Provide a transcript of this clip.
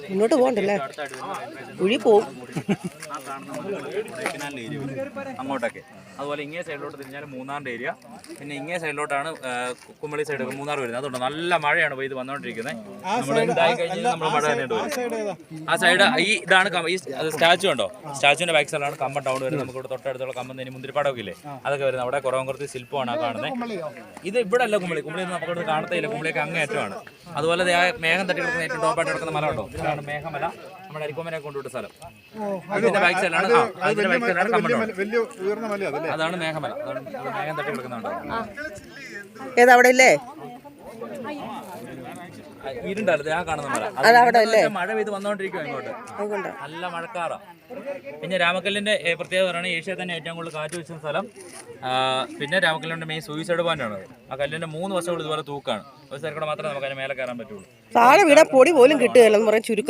മുന്നോട്ട് പോകണ്ടല്ലേ, കുഴി പോവും അങ്ങോട്ടൊക്കെ. അതുപോലെ ഇങ്ങേ സൈഡിലോട്ട് തിരിഞ്ഞാൽ മൂന്നാറിൻ്റെ ഏരിയ, പിന്നെ ഇങ്ങേ സൈഡിലോട്ടാണ് കുമ്മളി സൈഡ് മൂന്നാർ വരുന്നത്. അതുകൊണ്ട് നല്ല മഴയാണ് പെയ്ത് വന്നുകൊണ്ടിരിക്കുന്നത്. നമ്മൾ എന്തായി കഴിഞ്ഞാൽ നമ്മൾ മഴ തന്നെ വരും. ആ സൈഡ് ഇതാണ് ഈ സ്റ്റാച്ചു ഉണ്ടോ, സ്റ്റാച്ചുവിൻ്റെ ബാക്ക് സൈഡിലാണ് കമ്പം ടൗൺ വരുന്നത്. നമുക്ക് ഇവിടെ തൊട്ടടുത്തുള്ള കമ്പം തന്നെ മുന്തിരിപ്പാടമൊക്കെ ഇല്ലേ, അതൊക്കെ വരുന്നത്. അവിടെ കുറവൻകുറത്തി ശില്പമാണ് ആ കാണുന്നത്. ഇത് ഇവിടെ അല്ല കുമ്മളി, കുമ്മളിയൊന്നും നമുക്കിവിടെ കാണത്തില്ല. കുമ്മളിയൊക്കെ അങ്ങേറ്റമാണ്. അതുപോലെ മേഘം തട്ടി കിടക്കുന്ന ഏറ്റവും ടോപ്പായിട്ട് കിടക്കുന്ന മല ഉണ്ടോ, ഇതാണ് മേഘമല. നമ്മുടെ അരിക്കൊമ്പനെ കൊണ്ടുവിട്ട സ്ഥലം അതിന്റെ ബാക്ക് സൈഡിലാണ്. അതിന്റെ ബാക്ക് സൈഡിലാണ് കമ്പം. അതാണ് മേഘമല. അതാണ് മേഘം തട്ടി കിടക്കുന്നുണ്ടോ, ഏതവിടെ ഇല്ലേ ഇരുണ്ടല്ലേ ആ കാണുന്ന മല. മഴ പെയ്ത് വന്നോണ്ടിരിക്കും ഇങ്ങോട്ട്, നല്ല മഴക്കാറാ. പിന്നെ രാമക്കല്ലിന്റെ പ്രത്യേകത പറയുന്നത് ഏഷ്യയിൽ തന്നെ ഏറ്റവും കൂടുതൽ കാറ്റ് വീശുന്ന സ്ഥലം. പിന്നെ രാമക്കല്ലിന്റെ മെയിൻ സൂയിസൈഡ് പോയിന്റ് ആണ്. ആ കല്ലിന്റെ 3 വശങ്ങൾ ഇതുപോലെ തൂക്കാണ്. ഒരു സൈഡ് കൂടെ മാത്രമേ നമുക്ക് അതിന് മേലെ കയറാൻ പറ്റുള്ളൂ. താഴെ വീടാ പൊടി പോലും കിട്ടുകയല്ലെന്ന് പറയാൻ ചുരുക്കം.